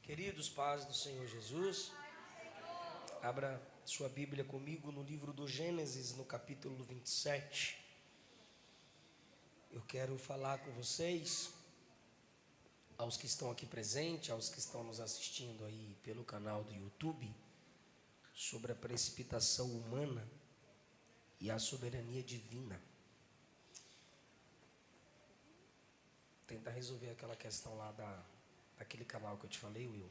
Queridos, paz do Senhor Jesus, abra sua Bíblia comigo no livro do Gênesis, no capítulo 27. Eu quero falar com vocês, aos que estão aqui presentes, aos que estão nos assistindo aí pelo canal do YouTube, sobre a precipitação humana e a soberania divina. Tentar resolver aquela questão lá daquele canal que eu te falei, Will,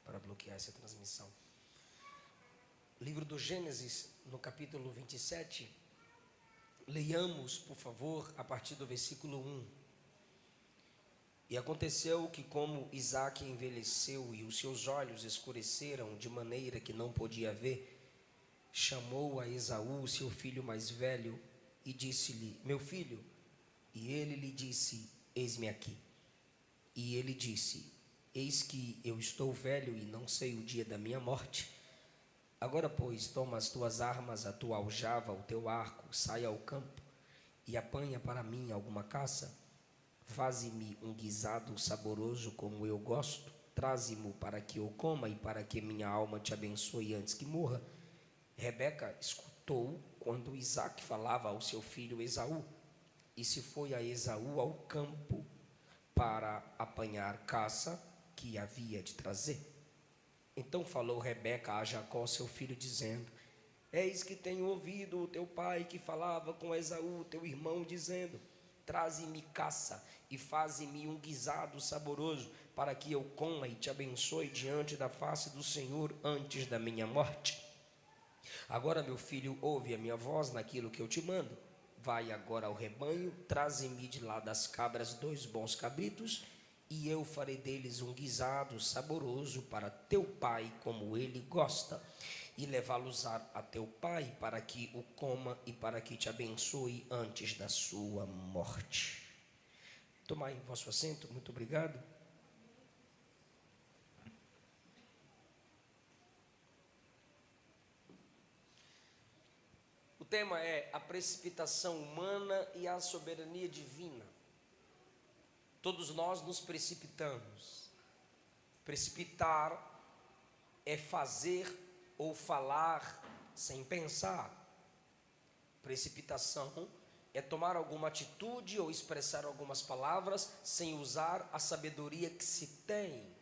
para bloquear essa transmissão. Livro do Gênesis, no capítulo 27, leiamos, por favor, a partir do versículo 1. E aconteceu que, como Isaque envelheceu e os seus olhos escureceram de maneira que não podia ver, chamou a Esaú, seu filho mais velho, e disse-lhe: meu filho. E ele lhe disse: eis-me aqui. E ele disse: eis que eu estou velho e não sei o dia da minha morte. Agora, pois, toma as tuas armas, a tua aljava, o teu arco, sai ao campo e apanha para mim alguma caça. Faze-me um guisado saboroso como eu gosto, traze-mo para que eu coma e para que minha alma te abençoe antes que morra. Rebeca escutou quando Isaque falava ao seu filho Esaú, e se foi a Esaú ao campo para apanhar caça que havia de trazer. Então falou Rebeca a Jacó, seu filho, dizendo: eis que tenho ouvido o teu pai que falava com Esaú, teu irmão, dizendo: traze-me caça e faze-me um guisado saboroso, para que eu coma e te abençoe diante da face do Senhor antes da minha morte. Agora, meu filho, ouve a minha voz naquilo que eu te mando. Vai agora ao rebanho, traze-me de lá das cabras 2 bons cabritos, e eu farei deles um guisado saboroso para teu pai, como ele gosta, e levá-los a teu pai, para que o coma e para que te abençoe antes da sua morte. Tomai vosso assento, muito obrigado. O tema é a precipitação humana e a soberania divina. Todos nós nos precipitamos. Precipitar é fazer ou falar sem pensar. Precipitação é tomar alguma atitude ou expressar algumas palavras sem usar a sabedoria que se tem.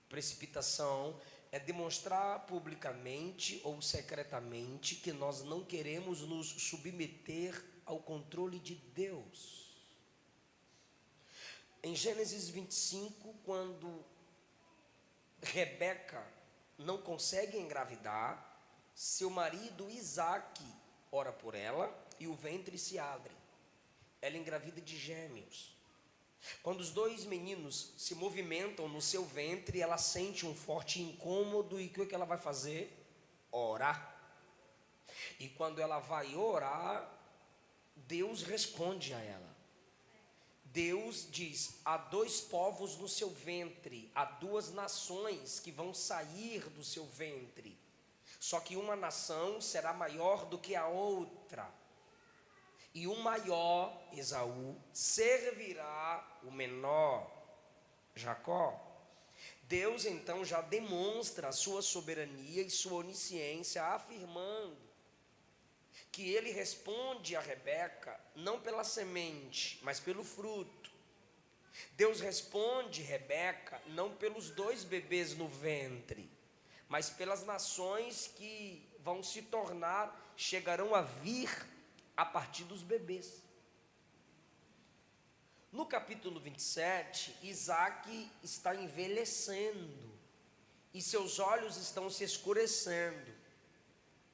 Precipitação é demonstrar publicamente ou secretamente que nós não queremos nos submeter ao controle de Deus. Em Gênesis 25, quando Rebeca não consegue engravidar, seu marido Isaque ora por ela e o ventre se abre. Ela engravida de gêmeos. Quando os 2 meninos se movimentam no seu ventre, ela sente um forte incômodo e o que ela vai fazer? Orar. E quando ela vai orar, Deus responde a ela. Deus diz: há 2 povos no seu ventre, há 2 nações que vão sair do seu ventre. Só que uma nação será maior do que a outra. E o maior, Esaú, servirá o menor, Jacó. Deus então já demonstra a sua soberania e sua onisciência, afirmando que ele responde a Rebeca não pela semente, mas pelo fruto. Deus responde Rebeca não pelos 2 bebês no ventre, mas pelas nações que vão se tornar, chegarão a vir a partir dos bebês. No capítulo 27, Isaque está envelhecendo e seus olhos estão se escurecendo.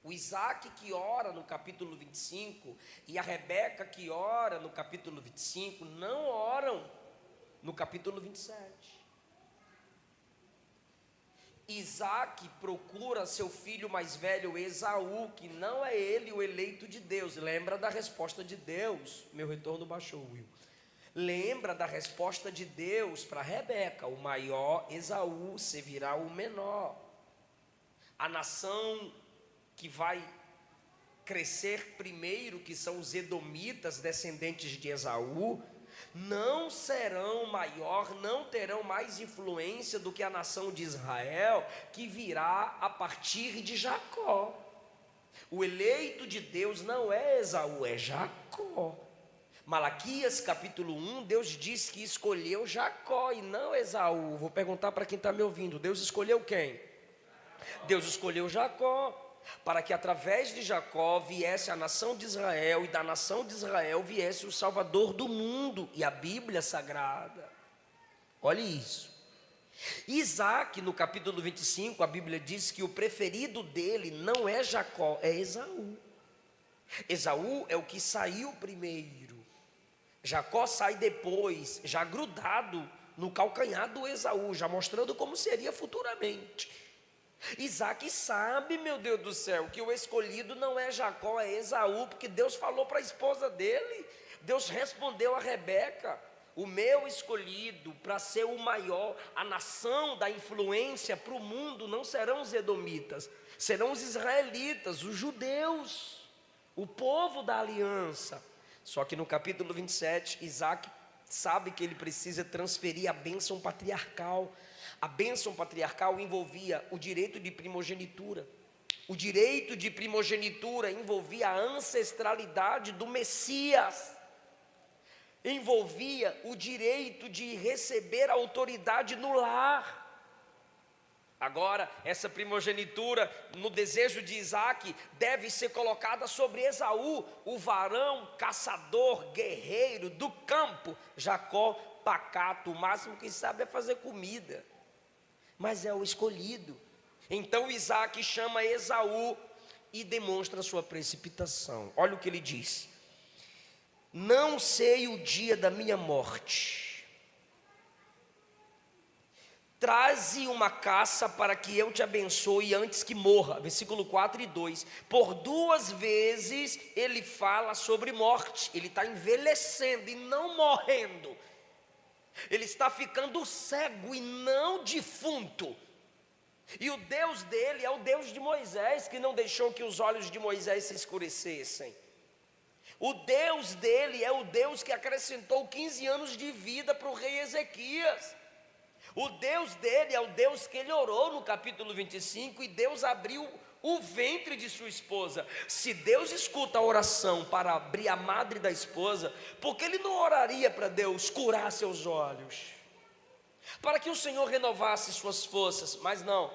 O Isaque que ora no capítulo 25 e a Rebeca que ora no capítulo 25 não oram no capítulo 27. Isaque procura seu filho mais velho, Esaú, que não é ele o eleito de Deus. Lembra da resposta de Deus? Meu retorno baixou, Will. Lembra da resposta de Deus para Rebeca: o maior Esaú servirá o menor. A nação que vai crescer primeiro, que são os edomitas, descendentes de Esaú, não serão maior, não terão mais influência do que a nação de Israel, que virá a partir de Jacó. O eleito de Deus não é Esaú, é Jacó. Malaquias capítulo 1, Deus diz que escolheu Jacó e não Esaú. Vou perguntar para quem está me ouvindo, Deus escolheu quem? Deus escolheu Jacó, para que através de Jacó viesse a nação de Israel, e da nação de Israel viesse o Salvador do mundo, e a Bíblia Sagrada. Olha isso. Isaac, no capítulo 25, a Bíblia diz que o preferido dele não é Jacó, é Esaú. Esaú é o que saiu primeiro. Jacó sai depois, já grudado no calcanhar do Esaú, já mostrando como seria futuramente. Isaac sabe, meu Deus do céu, que o escolhido não é Jacó, é Esaú, porque Deus falou para a esposa dele. Deus respondeu a Rebeca: o meu escolhido para ser o maior, a nação da influência para o mundo, não serão os edomitas, serão os israelitas, os judeus, o povo da aliança. Só que no capítulo 27, Isaac sabe que ele precisa transferir a bênção patriarcal. A bênção patriarcal envolvia o direito de primogenitura. O direito de primogenitura envolvia a ancestralidade do Messias. Envolvia o direito de receber a autoridade no lar. Agora, essa primogenitura, no desejo de Isaac, deve ser colocada sobre Esaú, o varão, caçador, guerreiro do campo. Jacó, pacato, o máximo que sabe é fazer comida, mas é o escolhido. Então Isaac chama Esaú e demonstra sua precipitação. Olha o que ele diz: não sei o dia da minha morte, traze uma caça para que eu te abençoe antes que morra. Versículo 4 e 2. Por 2 vezes ele fala sobre morte. Ele está envelhecendo e não morrendo. Ele está ficando cego e não defunto. E o Deus dele é o Deus de Moisés, que não deixou que os olhos de Moisés se escurecessem. O Deus dele é o Deus que acrescentou 15 anos de vida para o rei Ezequias. O Deus dele é o Deus que ele orou no capítulo 25, e Deus abriu o ventre de sua esposa. Se Deus escuta a oração para abrir a madre da esposa, por que ele não oraria para Deus curar seus olhos? Para que o Senhor renovasse suas forças? Mas não,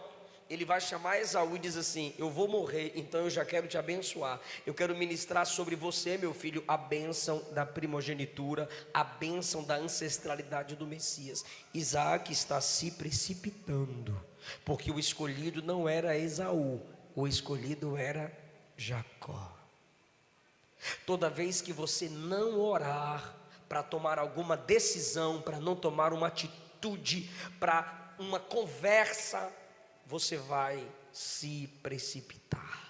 ele vai chamar Esaú e diz assim: eu vou morrer, então eu já quero te abençoar. Eu quero ministrar sobre você, meu filho, a bênção da primogenitura, a bênção da ancestralidade do Messias. Isaac está se precipitando, porque o escolhido não era Esaú, o escolhido era Jacó. Toda vez que você não orar para tomar alguma decisão, para não tomar uma atitude, para uma conversa, você vai se precipitar.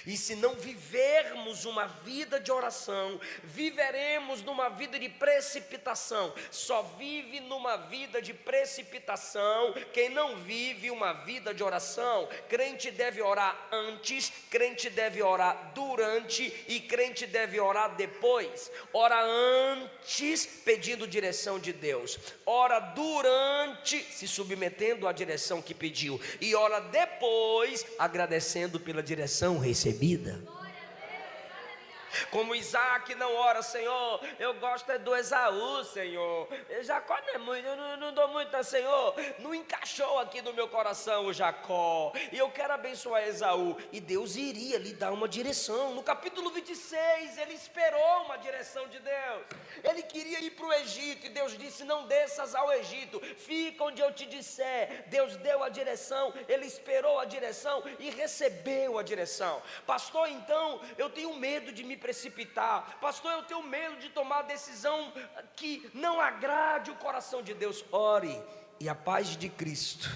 E se não vivermos uma vida de oração, viveremos numa vida de precipitação. Só vive numa vida de precipitação quem não vive uma vida de oração. Crente deve orar antes, crente deve orar durante e crente deve orar depois. Ora antes pedindo direção de Deus, ora durante se submetendo à direção que pediu, e ora depois agradecendo pela direção recebida. Como Isaac não ora: Senhor, eu gosto é do Esaú, Senhor. Jacó não é muito, eu não dou muito, Senhor. Não encaixou aqui no meu coração o Jacó, e eu quero abençoar Esaú. E Deus iria lhe dar uma direção. No capítulo 26, ele esperou uma direção de Deus. Ele queria ir para o Egito, e Deus disse: não desças ao Egito, fica onde eu te disser. Deus deu a direção, ele esperou a direção e recebeu a direção. Pastor, então eu tenho medo de me precipitar. Pastor, eu tenho medo de tomar decisão que não agrade o coração de Deus. Ore, e a paz de Cristo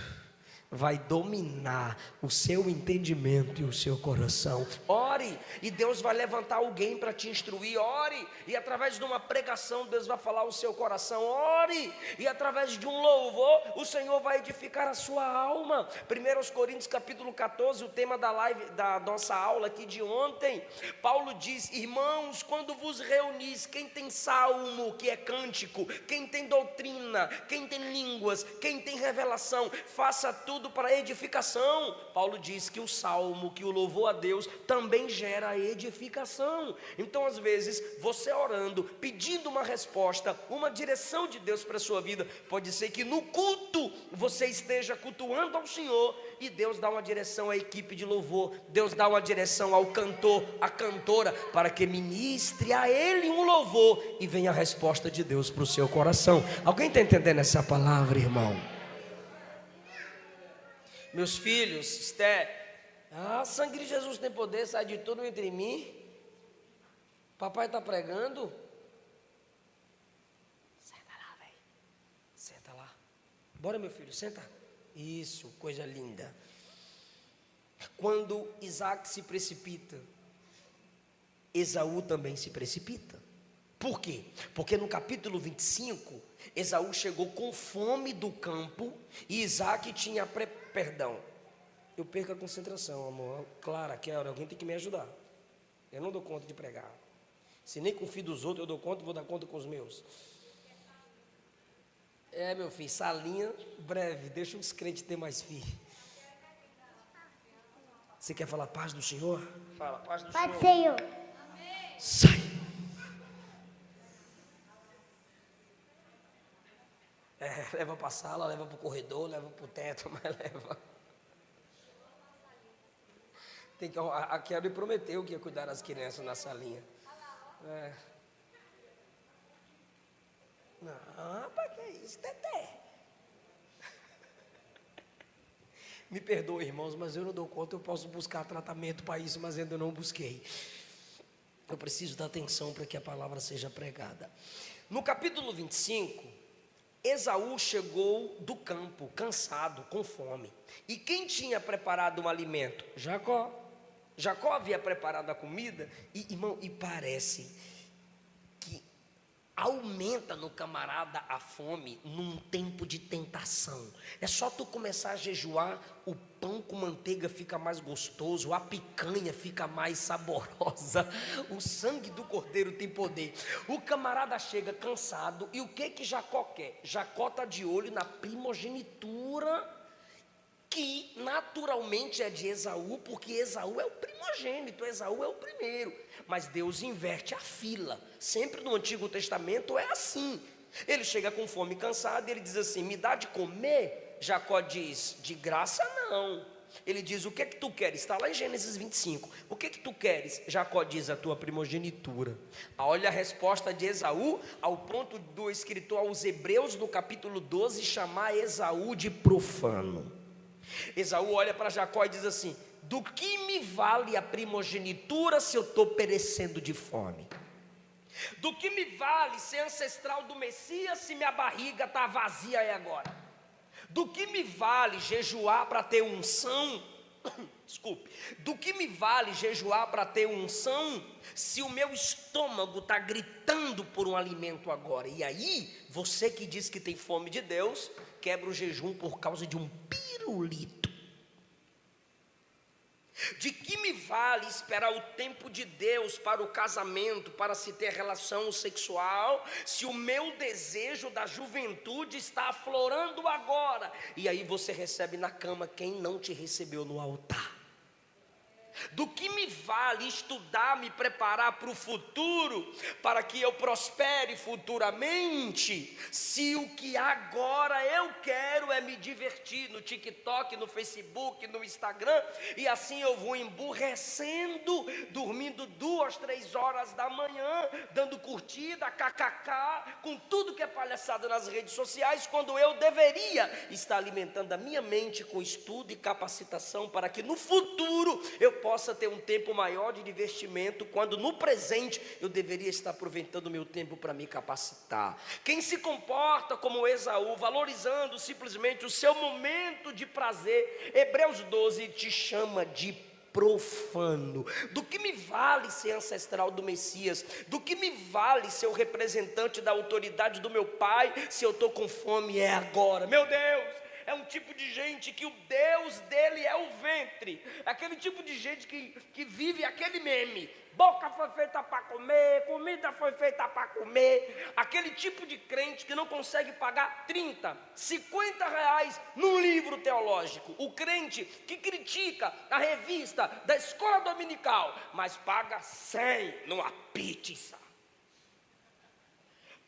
vai dominar o seu entendimento e o seu coração. Ore, e Deus vai levantar alguém para te instruir. Ore, e através de uma pregação Deus vai falar o seu coração. Ore, e através de um louvor o Senhor vai edificar a sua alma. 1 Coríntios capítulo 14, o tema da live, da nossa aula aqui de ontem, Paulo diz: irmãos, quando vos reunis, quem tem salmo, que é cântico, quem tem doutrina, quem tem línguas, quem tem revelação, faça tudo para edificação. Paulo diz que o salmo, que o louvor a Deus também gera edificação. Então às vezes você orando, pedindo uma resposta, uma direção de Deus para a sua vida, pode ser que no culto você esteja cultuando ao Senhor e Deus dá uma direção à equipe de louvor, Deus dá uma direção ao cantor, à cantora, para que ministre a ele um louvor e venha a resposta de Deus para o seu coração. Alguém está entendendo essa palavra, irmão? Meus filhos, sangue de Jesus tem poder, sai de tudo entre mim. Papai está pregando. Senta lá, velho. Senta lá. Bora, meu filho, senta. Isso, coisa linda. Quando Isaac se precipita, Esaú também se precipita. Por quê? Porque no capítulo 25, Esaú chegou com fome do campo e Isaac tinha eu perco a concentração, amor. Clara, quero, alguém tem que me ajudar. Eu não dou conta de pregar. Se nem com o filho dos outros eu dou conta, eu vou dar conta com os meus. Meu filho, salinha breve, deixa os crentes ter mais filho. Você quer falar paz do Senhor? Fala, paz do Senhor. Paz do Senhor. Sai. Leva para a sala, leva para o corredor, leva para o teto, mas leva. A Kelly prometeu que ia cuidar das crianças na salinha. Não, para que isso, Teté? Me perdoe, irmãos, mas eu não dou conta. Eu posso buscar tratamento para isso, mas ainda não busquei. Eu preciso dar atenção para que a palavra seja pregada. No capítulo 25, Esaú chegou do campo, cansado, com fome. E quem tinha preparado um alimento? Jacó. Jacó havia preparado a comida. E, irmão, e parece que aumenta no camarada a fome num tempo de tentação. É só tu começar a jejuar, o pão com manteiga fica mais gostoso, a picanha fica mais saborosa, o sangue do cordeiro tem poder. O camarada chega cansado e o que Jacó quer? Jacó está de olho na primogenitura, que naturalmente é de Esaú, porque Esaú é o primogênito, Esaú é o primeiro. Mas Deus inverte a fila. Sempre no Antigo Testamento é assim. Ele chega com fome e cansado e ele diz assim: me dá de comer? Jacó diz: de graça não. Ele diz: o que é que tu queres? Está lá em Gênesis 25. O que é que tu queres? Jacó diz: a tua primogenitura. Olha a resposta de Esaú, ao ponto do escritor aos Hebreus, no capítulo 12, chamar Esaú de profano. Esaú olha para Jacó e diz assim: do que me vale a primogenitura se eu estou perecendo de fome? Do que me vale ser ancestral do Messias se minha barriga está vazia aí agora? Do que me vale jejuar para ter unção? Desculpe. Do que me vale jejuar para ter unção se o meu estômago está gritando por um alimento agora? E aí, você que diz que tem fome de Deus, quebra o jejum por causa de um pirulito. De que me vale esperar o tempo de Deus para o casamento, para se ter relação sexual, se o meu desejo da juventude está aflorando agora? E aí você recebe na cama quem não te recebeu no altar. Do que me vale estudar, me preparar para o futuro, para que eu prospere futuramente, se o que agora eu quero é me divertir no TikTok, no Facebook, no Instagram, e assim eu vou emburrecendo, dormindo 2, 3 horas da manhã, dando curtida, kkk, com tudo que é palhaçada nas redes sociais, quando eu deveria estar alimentando a minha mente com estudo e capacitação, para que no futuro eu possa possa ter um tempo maior de investimento, quando no presente eu deveria estar aproveitando o meu tempo para me capacitar. Quem se comporta como Esaú, valorizando simplesmente o seu momento de prazer, Hebreus 12 te chama de profano. Do que me vale ser ancestral do Messias? Do que me vale ser o representante da autoridade do meu pai, se eu estou com fome é agora? Meu Deus! É um tipo de gente que o Deus dele é o ventre. Aquele tipo de gente que vive aquele meme: boca foi feita para comer, comida foi feita para comer. Aquele tipo de crente que não consegue pagar 30, 50 reais num livro teológico. O crente que critica a revista da escola dominical, mas paga 100 numa pizza.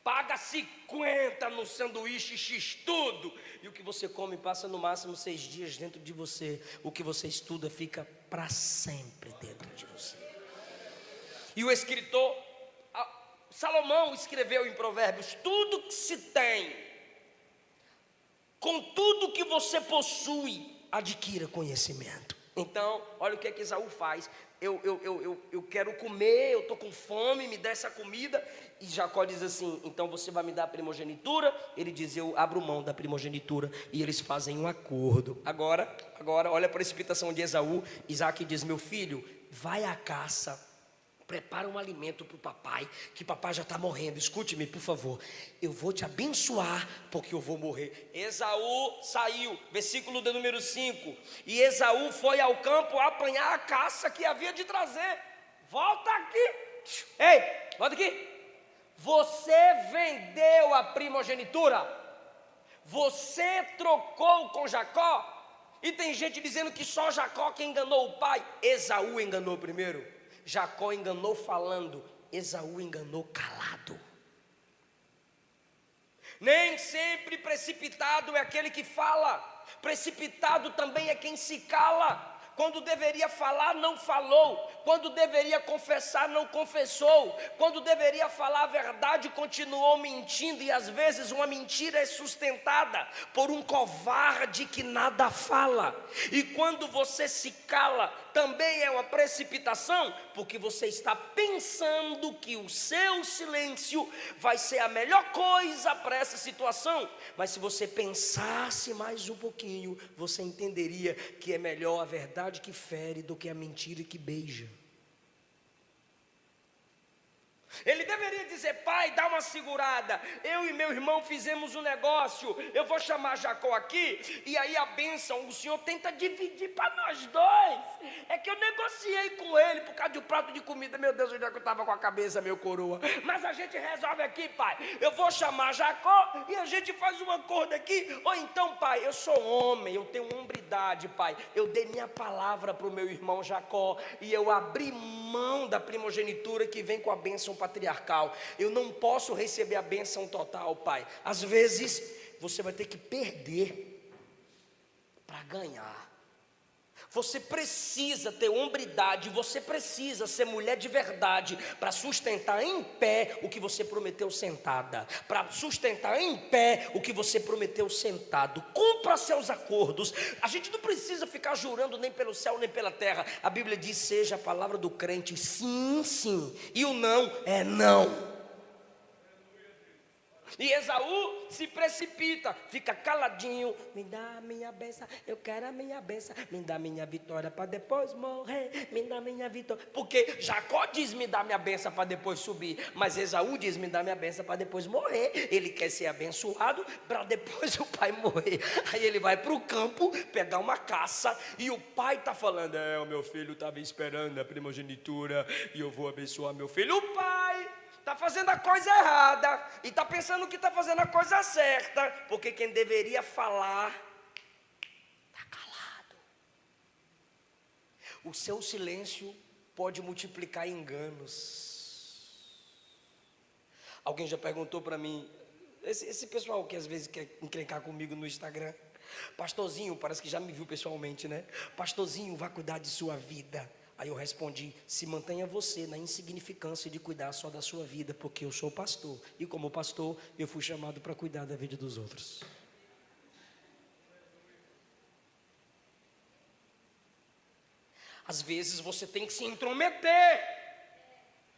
Paga 50 no sanduíche x-tudo. E o que você come passa no máximo 6 dias dentro de você. O que você estuda fica para sempre dentro de você. E o escritor Salomão escreveu em Provérbios: tudo que se tem, com tudo que você possui, adquira conhecimento. Então, olha o que é que Esaú faz. Eu quero comer, eu estou com fome, me dá essa comida. E Jacó diz assim: então você vai me dar a primogenitura? Ele diz: eu abro mão da primogenitura. E eles fazem um acordo. Agora, olha a precipitação de Esaú. Isaac diz: meu filho, vai à caça, prepara um alimento para o papai, que papai já está morrendo. Escute-me, por favor. Eu vou te abençoar, porque eu vou morrer. Esaú saiu, versículo de número 5. E Esaú foi ao campo apanhar a caça que havia de trazer. Volta aqui. Ei, volta aqui. Você vendeu a primogenitura. Você trocou com Jacó. E tem gente dizendo que só Jacó que enganou o pai. Esaú enganou primeiro. Jacó enganou falando, Esaú enganou calado. Nem sempre precipitado é aquele que fala. Precipitado também é quem se cala. Quando deveria falar, não falou. Quando deveria confessar, não confessou. Quando deveria falar a verdade, continuou mentindo. E às vezes uma mentira é sustentada por um covarde que nada fala. E quando você se cala, também é uma precipitação, porque você está pensando que o seu silêncio vai ser a melhor coisa para essa situação. Mas se você pensasse mais um pouquinho, você entenderia que é melhor a verdade que fere do que a mentira que beija. Ele deveria dizer: pai, dá uma segurada, eu e meu irmão fizemos um negócio, eu vou chamar Jacó aqui, e aí a bênção, o senhor tenta dividir para nós dois. É que eu negociei com ele por causa de um prato de comida. Meu Deus, onde é que eu estava com a cabeça, meu coroa? Mas a gente resolve aqui, pai, eu vou chamar Jacó e a gente faz um acordo aqui. Ou então, pai, eu sou homem, eu tenho hombridade, pai, eu dei minha palavra para o meu irmão Jacó, e eu abri mão da primogenitura que vem com a bênção patriarcal. Eu não posso receber a bênção total, pai. Às vezes você vai ter que perder para ganhar. Você precisa ter hombridade, você precisa ser mulher de verdade para sustentar em pé o que você prometeu sentada, para sustentar em pé o que você prometeu sentado. Cumpra seus acordos. A gente não precisa ficar jurando nem pelo céu nem pela terra. A Bíblia diz: seja a palavra do crente sim, sim, e o não é não. E Esaú se precipita, fica caladinho. Me dá a minha bênção, eu quero a minha bênção. Me dá a minha vitória para depois morrer. Me dá a minha vitória. Porque Jacó diz: me dá minha bênção para depois subir. Mas Esaú diz: me dá minha bênção para depois morrer. Ele quer ser abençoado para depois o pai morrer. Aí ele vai para o campo pegar uma caça. E o pai está falando: o meu filho estava esperando a primogenitura e eu vou abençoar meu filho. O pai está fazendo a coisa errada e está pensando que está fazendo a coisa certa, porque quem deveria falar está calado. O seu silêncio pode multiplicar enganos. Alguém já perguntou para mim, esse pessoal que às vezes quer encrencar comigo no Instagram: pastorzinho, parece que já me viu pessoalmente, né? Pastorzinho, vai cuidar de sua vida. Aí eu respondi: se mantenha você na insignificância de cuidar só da sua vida, porque eu sou pastor, e como pastor eu fui chamado para cuidar da vida dos outros. Às vezes você tem que se intrometer,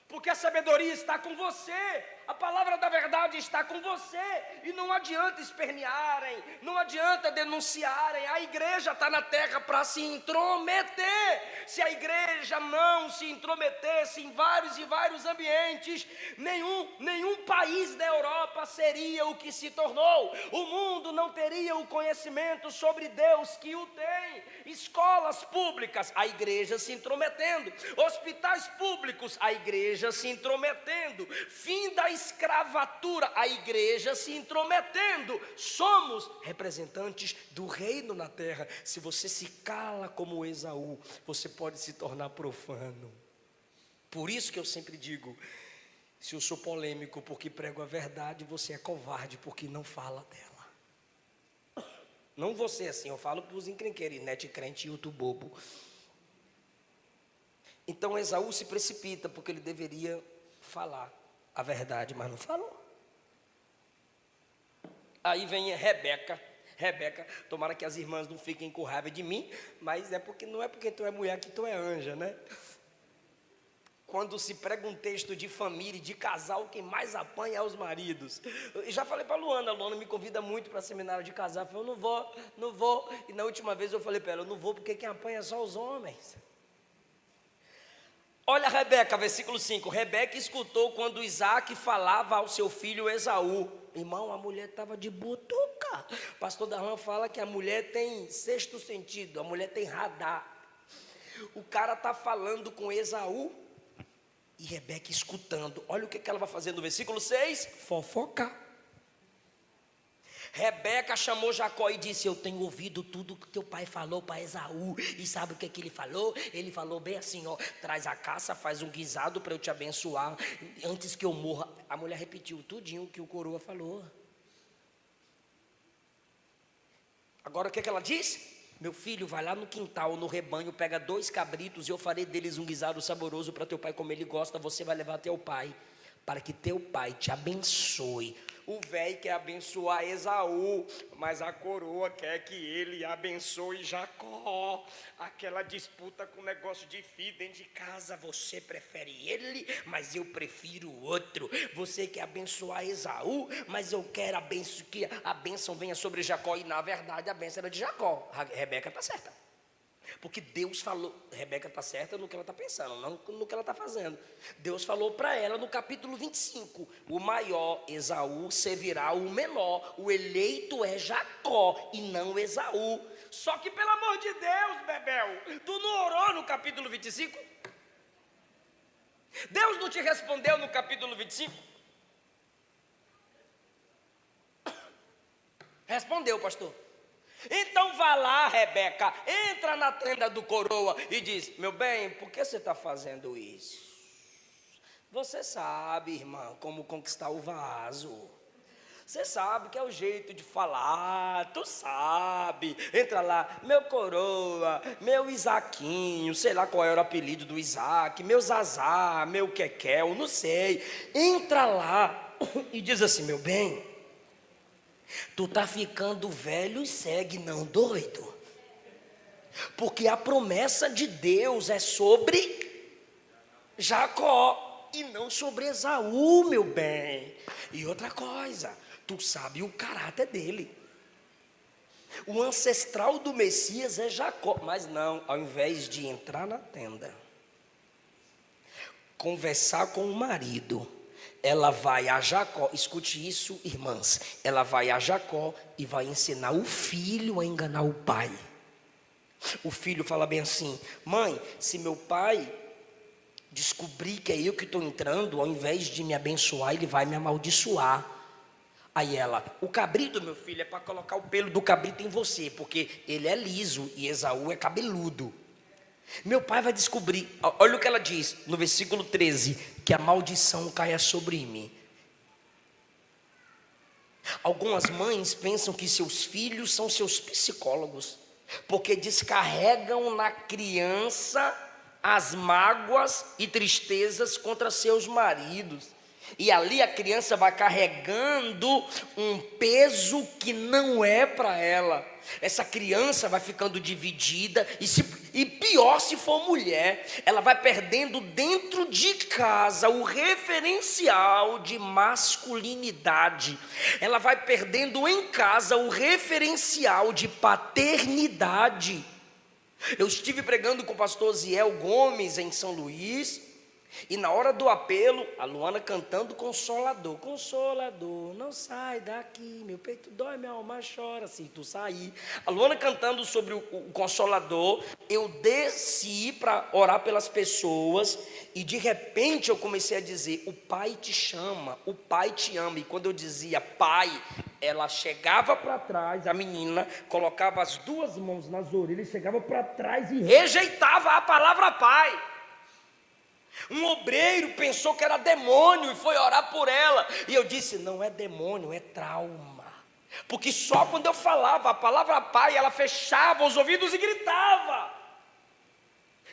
porque a sabedoria está com você, a palavra da verdade está com você, e não adianta espernearem, não adianta denunciarem. A igreja está na terra para se intrometer. Se a igreja não se intrometesse em vários e vários ambientes, nenhum país da Europa seria o que se tornou. O mundo não teria o conhecimento sobre Deus que o tem. Escolas públicas, a igreja se intrometendo. Hospitais públicos, a igreja se intrometendo. Fim da escravatura, a igreja se intrometendo. Somos representantes do reino na terra. Se você se cala como Esaú, você pode se tornar profano. Por isso que eu sempre digo, se eu sou polêmico porque prego a verdade, você é covarde porque não fala dela. Não você assim, eu falo para os encrenqueiros, net crente e YouTube bobo. Então Esaú se precipita porque ele deveria falar a verdade, mas não falou. Aí vem Rebeca, tomara que as irmãs não fiquem com raiva de mim, mas não é porque tu é mulher que tu é anja, né? Quando se prega um texto de família e de casal, quem mais apanha é os maridos. Eu já falei para a Luana me convida muito para seminário de casal. Eu falei, eu não vou. E na última vez eu falei para ela, eu não vou porque quem apanha é só os homens. Olha Rebeca, versículo 5. Rebeca escutou quando Isaac falava ao seu filho Esaú. Irmão, a mulher estava de butuca. O pastor Darlan fala que a mulher tem sexto sentido, a mulher tem radar. O cara está falando com Esaú e Rebeca escutando. Olha o que ela vai fazer no versículo 6. Fofocar. Rebeca chamou Jacó e disse, eu tenho ouvido tudo que teu pai falou para Esaú. E sabe o que ele falou? Ele falou bem assim, ó, traz a caça, faz um guisado para eu te abençoar antes que eu morra. A mulher repetiu tudinho que o coroa falou. Agora o que ela disse? Meu filho, vai lá no quintal, no rebanho, pega 2 cabritos e eu farei deles um guisado saboroso para teu pai, como ele gosta. Você vai levar teu pai, para que teu pai te abençoe. O velho quer abençoar Esaú, mas a coroa quer que ele abençoe Jacó. Aquela disputa com negócio de filho dentro de casa. Você prefere ele, mas eu prefiro o outro. Você quer abençoar Esaú, mas eu quero que a bênção venha sobre Jacó. E na verdade a bênção era de Jacó. A Rebeca está certa. Porque Deus falou, Rebeca está certa no que ela está pensando, não no que ela está fazendo. Deus falou para ela no capítulo 25, o maior Esaú servirá o menor, o eleito é Jacó e não Esaú. Só que pelo amor de Deus, Bebel, tu não orou no capítulo 25? Deus não te respondeu no capítulo 25? Respondeu, pastor. Então vá lá, Rebeca, entra na tenda do coroa e diz, meu bem, por que você está fazendo isso? Você sabe, irmã, como conquistar o vaso. Você sabe que é o jeito de falar, tu sabe. Entra lá, meu coroa, meu Isaquinho, sei lá qual era o apelido do Isaac, meu Zazá, meu Quequel, não sei. Entra lá e diz assim, meu bem, tu tá ficando velho e segue, não doido? Porque a promessa de Deus é sobre Jacó e não sobre Esaú, meu bem. E outra coisa, tu sabe o caráter dele. O ancestral do Messias é Jacó. Mas não, ao invés de entrar na tenda, conversar com o marido, ela vai a Jacó, escute isso, irmãs, ela vai a Jacó e vai ensinar o filho a enganar o pai. O filho fala bem assim, mãe, se meu pai descobrir que é eu que estou entrando, ao invés de me abençoar, ele vai me amaldiçoar. Aí ela, o cabrito, meu filho, é para colocar o pelo do cabrito em você, porque ele é liso e Esaú é cabeludo. Meu pai vai descobrir, olha o que ela diz no versículo 13, que a maldição caia sobre mim. Algumas mães pensam que seus filhos são seus psicólogos, porque descarregam na criança as mágoas e tristezas contra seus maridos. E ali a criança vai carregando um peso que não é para ela. Essa criança vai ficando dividida, e pior se for mulher, ela vai perdendo dentro de casa o referencial de masculinidade. Ela vai perdendo em casa o referencial de paternidade. Eu estive pregando com o pastor Ziel Gomes em São Luís, e na hora do apelo, a Luana cantando Consolador. Consolador, não sai daqui, meu peito dói, minha alma chora se tu sair. A Luana cantando sobre o Consolador. Eu desci para orar pelas pessoas, e de repente eu comecei a dizer: o Pai te chama, o Pai te ama. E quando eu dizia Pai, ela chegava para trás, a menina colocava as duas mãos nas orelhas, chegava para trás e rejeitava a palavra Pai. Um obreiro pensou que era demônio e foi orar por ela, e eu disse: não é demônio, é trauma. Porque só quando eu falava a palavra Pai, ela fechava os ouvidos e gritava.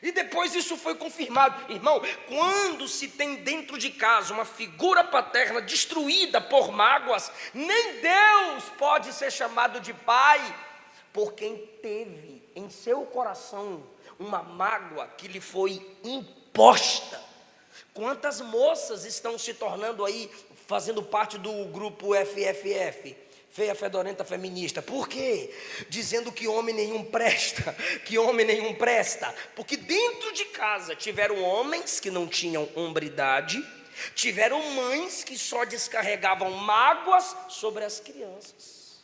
E depois isso foi confirmado. Irmão, quando se tem dentro de casa uma figura paterna destruída por mágoas, nem Deus pode ser chamado de pai, por quem teve em seu coração uma mágoa que lhe foi imposta. Quantas moças estão se tornando aí, fazendo parte do grupo FFF, Feia Fedorenta Feminista? Por quê? Dizendo que homem nenhum presta, que homem nenhum presta. Porque dentro de casa tiveram homens que não tinham hombridade, tiveram mães que só descarregavam mágoas sobre as crianças.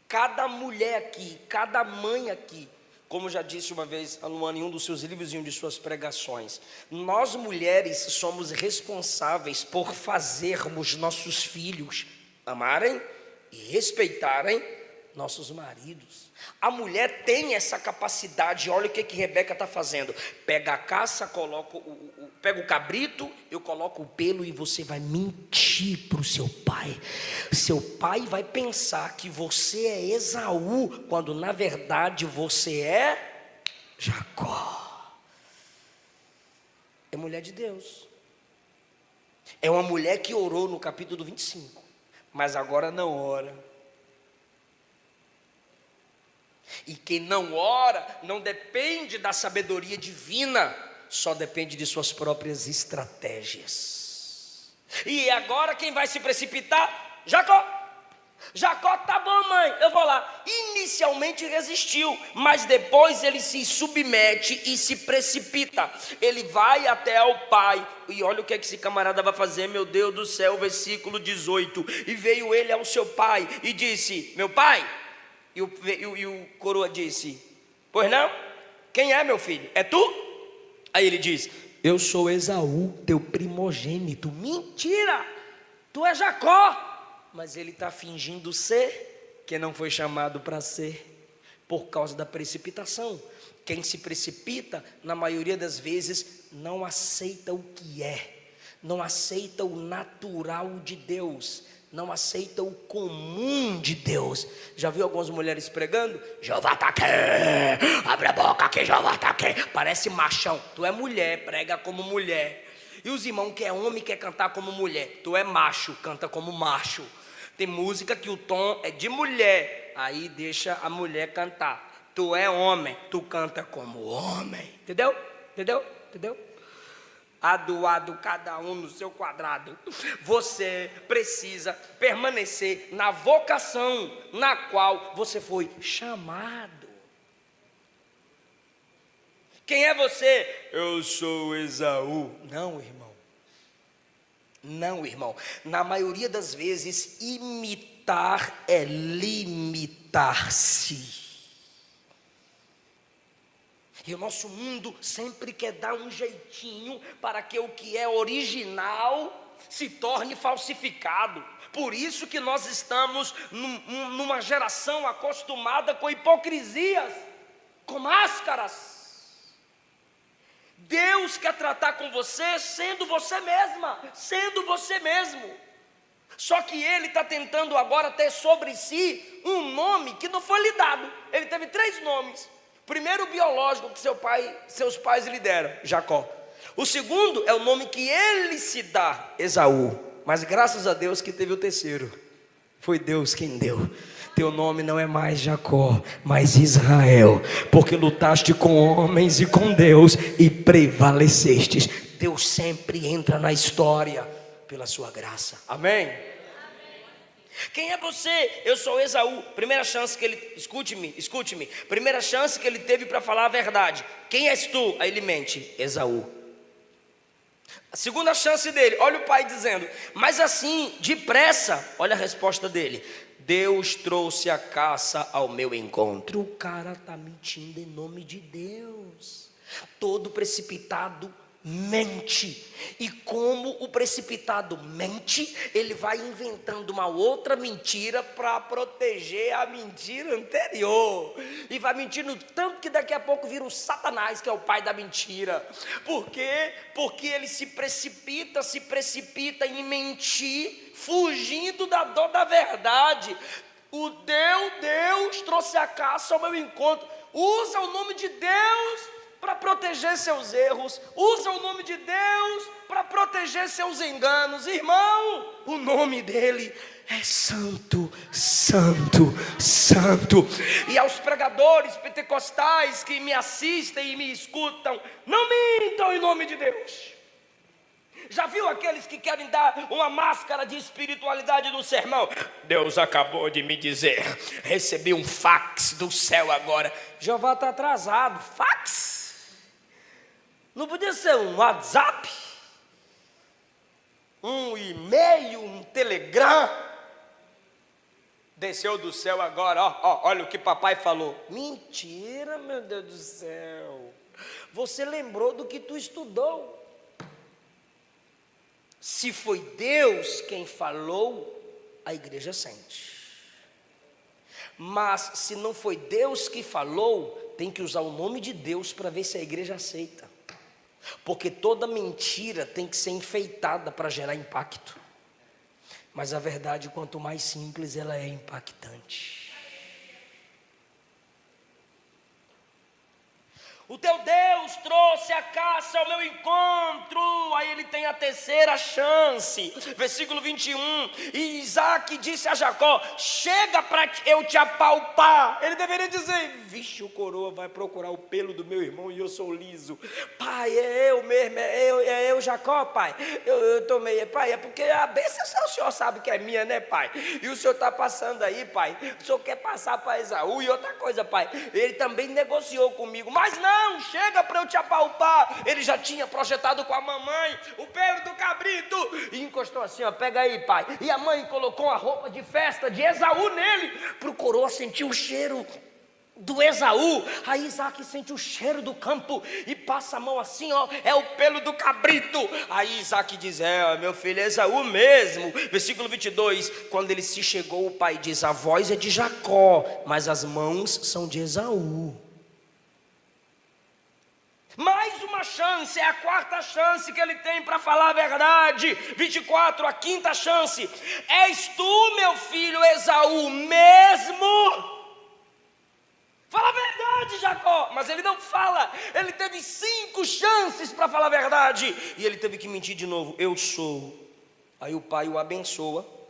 Cada mulher aqui, cada mãe aqui, como já disse uma vez a Luana em um dos seus livros e em uma de suas pregações, nós mulheres somos responsáveis por fazermos nossos filhos amarem e respeitarem nossos maridos. A mulher tem essa capacidade. Olha o que Rebeca está fazendo: pega a caça, pega o cabrito, eu coloco o pelo, e você vai mentir para o seu pai. Seu pai vai pensar que você é Esaú, quando na verdade você é Jacó. É mulher de Deus. É uma mulher que orou no capítulo 25, mas agora não ora. E quem não ora não depende da sabedoria divina, só depende de suas próprias estratégias. E agora quem vai se precipitar? Jacó. Jacó: tá bom, mãe, eu vou lá. Inicialmente resistiu, mas depois ele se submete e se precipita. Ele vai até o pai, e olha o que esse camarada vai fazer, meu Deus do céu, versículo 18. E veio ele ao seu pai e disse: meu pai. E o coroa disse: pois não? Quem é, meu filho? É tu? Aí ele diz: eu sou Esaú, teu primogênito. Mentira! Tu é Jacó. Mas ele está fingindo ser que não foi chamado para ser, por causa da precipitação. Quem se precipita, na maioria das vezes, não aceita o que é, não aceita o natural de Deus, não aceita o comum de Deus. Já viu algumas mulheres pregando? Jeová está aqui, abre a boca que Jeová está aqui. Parece machão. Tu é mulher, prega como mulher. E os irmãos que é homem quer cantar como mulher. Tu é macho, canta como macho. Tem música que o tom é de mulher, aí deixa a mulher cantar. Tu é homem, tu canta como homem. Entendeu? Entendeu? Entendeu? Ado, cada um no seu quadrado. Você precisa permanecer na vocação na qual você foi chamado. Quem é você? Eu sou Esaú. Não, irmão. Não, irmão. Na maioria das vezes, imitar é limitar-se. E o nosso mundo sempre quer dar um jeitinho para que o que é original se torne falsificado. Por isso que nós estamos numa geração acostumada com hipocrisias, com máscaras. Deus quer tratar com você sendo você mesma, sendo você mesmo. Só que Ele está tentando agora ter sobre si um nome que não foi lhe dado. Ele teve 3 nomes. Primeiro, o biológico, que seus pais lhe deram, Jacó. O segundo é o nome que ele se dá, Esaú. Mas graças a Deus que teve o terceiro. Foi Deus quem deu. Teu nome não é mais Jacó, mas Israel, porque lutaste com homens e com Deus e prevalecestes. Deus sempre entra na história pela sua graça. Amém? Quem é você? Eu sou Esaú. Primeira chance que ele, escute-me. Primeira chance que ele teve para falar a verdade. Quem és tu? Aí ele mente, Esaú. A segunda chance dele, olha o pai dizendo, mas assim, depressa, olha a resposta dele. Deus trouxe a caça ao meu encontro. O cara está mentindo em nome de Deus. Todo precipitado mente. E como o precipitado mente, ele vai inventando uma outra mentira para proteger a mentira anterior. E vai mentindo tanto que daqui a pouco vira o Satanás, que é o pai da mentira. Por quê? Porque ele se precipita em mentir, fugindo da dor da verdade. O Deus trouxe a caça ao meu encontro. Usa o nome de Deus para proteger seus erros, usa o nome de Deus para proteger seus enganos. Irmão, o nome dele é santo, santo, santo. E aos pregadores pentecostais que me assistem e me escutam, não mintam em nome de Deus. Já viu aqueles que querem dar uma máscara de espiritualidade no sermão? Deus acabou de me dizer, recebi um fax do céu agora. Jeová está atrasado, fax? Não podia ser um WhatsApp? Um e-mail, um Telegram? Desceu do céu agora, olha o que papai falou. Mentira, meu Deus do céu. Você lembrou do que tu estudou. Se foi Deus quem falou, a igreja sente. Mas se não foi Deus que falou, tem que usar o nome de Deus para ver se a igreja aceita. Porque toda mentira tem que ser enfeitada para gerar impacto. Mas a verdade, quanto mais simples, ela é impactante. O teu Deus trouxe a caça ao meu encontro. Aí ele tem a terceira chance. Versículo 21. E Isaac disse a Jacó: chega para eu te apalpar. Ele deveria dizer: vixe, o coroa vai procurar o pelo do meu irmão e eu sou liso. Pai, é eu mesmo, é eu Jacó, pai. Eu tomei, pai, é porque a bênção o senhor sabe que é minha, né, pai? E o senhor está passando aí, pai. O senhor quer passar para Esaú. E outra coisa, pai, ele também negociou comigo. Mas não, chega para eu te apalpar. Ele já tinha projetado com a mamãe o pelo do cabrito e encostou assim, ó, pega aí, pai. E a mãe colocou a roupa de festa de Esaú nele, para o coroa sentir o cheiro do Esaú. Aí Isaac sente o cheiro do campo e passa a mão assim, ó, é o pelo do cabrito. Aí Isaac diz: meu filho, é Esaú mesmo. Versículo 22, quando ele se chegou, o pai diz: a voz é de Jacó, mas as mãos são de Esaú. Mais uma chance, é a quarta chance que ele tem para falar a verdade. 24, a quinta chance: és tu, meu filho Esaú mesmo? Fala a verdade, Jacó. Mas ele não fala. Ele teve 5 chances para falar a verdade e ele teve que mentir de novo: eu sou. Aí o pai o abençoa.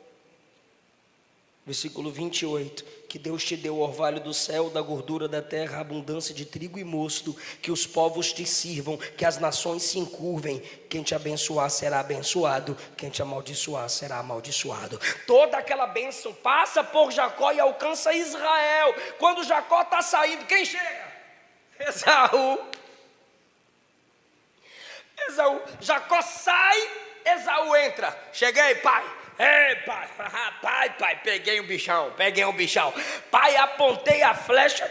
Versículo 28, que Deus te deu o orvalho do céu, da gordura da terra, a abundância de trigo e mosto, que os povos te sirvam, que as nações se encurvem. Quem te abençoar será abençoado, quem te amaldiçoar será amaldiçoado. Toda aquela bênção passa por Jacó e alcança Israel. Quando Jacó está saindo, quem chega? Esaú. Jacó sai, Esaú entra. Cheguei, pai. Ei, pai, peguei um bichão. Pai, apontei a flecha,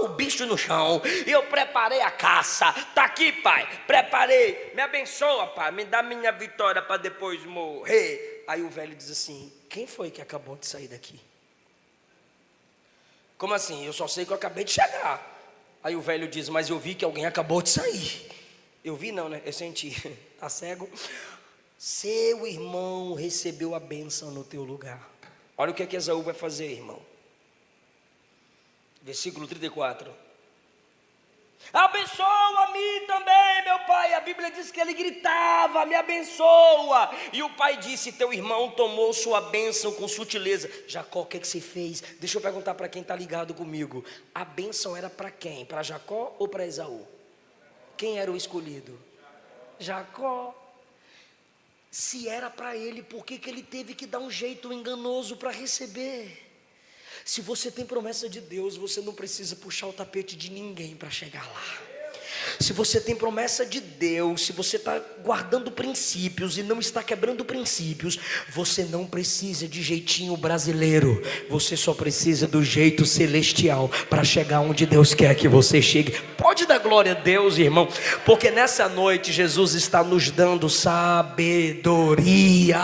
o bicho no chão. E eu preparei a caça. Tá aqui, pai, preparei. Me abençoa, pai, me dá minha vitória para depois morrer. Aí o velho diz assim: quem foi que acabou de sair daqui? Como assim? Eu só sei que eu acabei de chegar. Aí o velho diz: mas eu vi que alguém acabou de sair. Eu vi não, né? Eu senti. Tá cego? Seu irmão recebeu a bênção no teu lugar. Olha o que Esaú vai fazer, irmão. Versículo 34. Abençoa a mim também, meu pai. A Bíblia diz que ele gritava: me abençoa. E o pai disse: teu irmão tomou sua bênção com sutileza. Jacó, o que você fez? Deixa eu perguntar para quem está ligado comigo: a bênção era para quem? Para Jacó ou para Esaú? Quem era o escolhido? Jacó. Se era para ele, por que ele teve que dar um jeito enganoso para receber? Se você tem promessa de Deus, você não precisa puxar o tapete de ninguém para chegar lá. Se você tem promessa de Deus, se você está guardando princípios e não está quebrando princípios, você não precisa de jeitinho brasileiro, você só precisa do jeito celestial para chegar onde Deus quer que você chegue. Pode dar glória a Deus, irmão, porque nessa noite Jesus está nos dando sabedoria.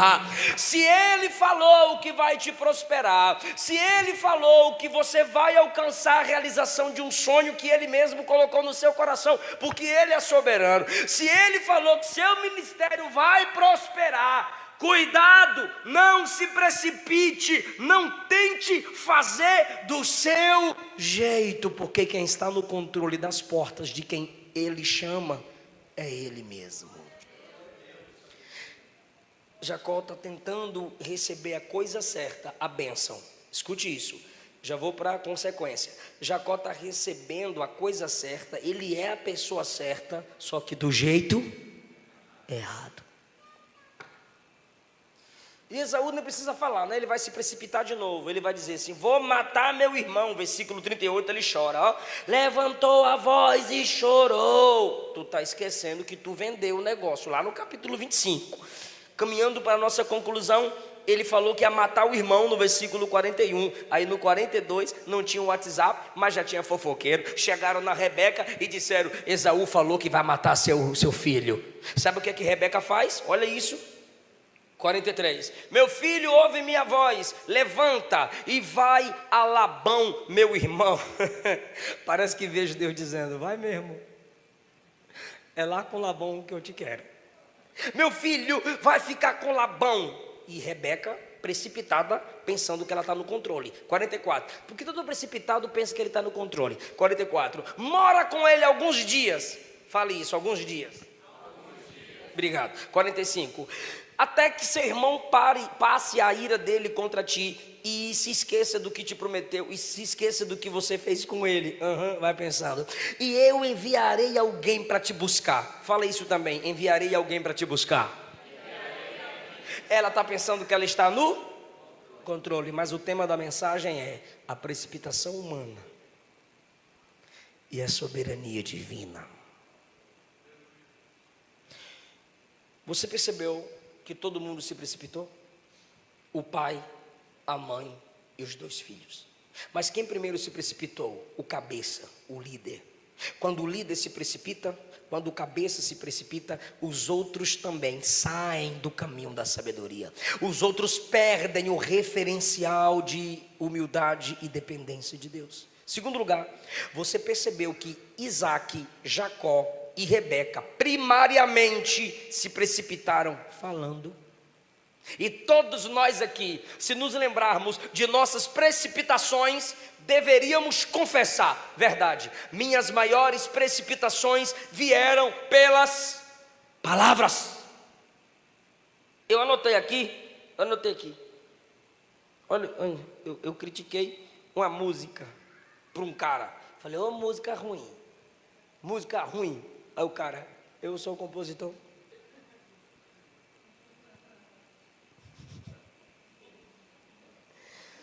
Se Ele falou que vai te prosperar, se Ele falou que você vai alcançar a realização de um sonho que Ele mesmo colocou no seu coração, porque Ele é soberano. Se Ele falou que seu ministério vai prosperar, cuidado, não se precipite, não tente fazer do seu jeito, porque quem está no controle das portas de quem Ele chama é Ele mesmo. Jacó está tentando receber a coisa certa, a bênção. Escute isso. Já vou para a consequência. Jacó está recebendo a coisa certa, ele é a pessoa certa, só que do jeito errado. E Esaú não precisa falar, né? Ele vai se precipitar de novo. Ele vai dizer assim: vou matar meu irmão. Versículo 38, ele chora, ó. Levantou a voz e chorou. Tu está esquecendo que tu vendeu o negócio lá no capítulo 25. Caminhando para a nossa conclusão, ele falou que ia matar o irmão no versículo 41. Aí no 42 não tinha o WhatsApp, mas já tinha fofoqueiro. Chegaram na Rebeca e disseram: Esaú falou que vai matar seu filho. Sabe o que Rebeca faz? Olha isso. 43. Meu filho, ouve minha voz, levanta e vai a Labão, meu irmão. Parece que vejo Deus dizendo: vai mesmo, é lá com Labão que eu te quero. Meu filho vai ficar com Labão. E Rebeca, precipitada, pensando que ela está no controle. 44. Porque todo precipitado pensa que ele está no controle. 44. Mora com ele alguns dias. Fale isso, alguns dias. Obrigado. 45. Até que seu irmão passe a ira dele contra ti e se esqueça do que te prometeu e se esqueça do que você fez com ele. Vai pensando. E eu enviarei alguém para te buscar. Fala isso também. Enviarei alguém para te buscar. Ela está pensando que ela está no controle, mas o tema da mensagem é a precipitação humana e a soberania divina. Você percebeu que todo mundo se precipitou? O pai, a mãe e os 2 filhos. Mas quem primeiro se precipitou? O cabeça, o líder. Quando o líder se precipita, quando o cabeça se precipita, os outros também saem do caminho da sabedoria. Os outros perdem o referencial de humildade e dependência de Deus. Segundo lugar, você percebeu que Isaac, Jacó e Rebeca primariamente se precipitaram falando. E todos nós aqui, se nos lembrarmos de nossas precipitações, deveríamos confessar: verdade, minhas maiores precipitações vieram pelas palavras. Eu anotei aqui. Olha, eu critiquei uma música para um cara. Falei: ô, música ruim. Aí o cara: eu sou o compositor.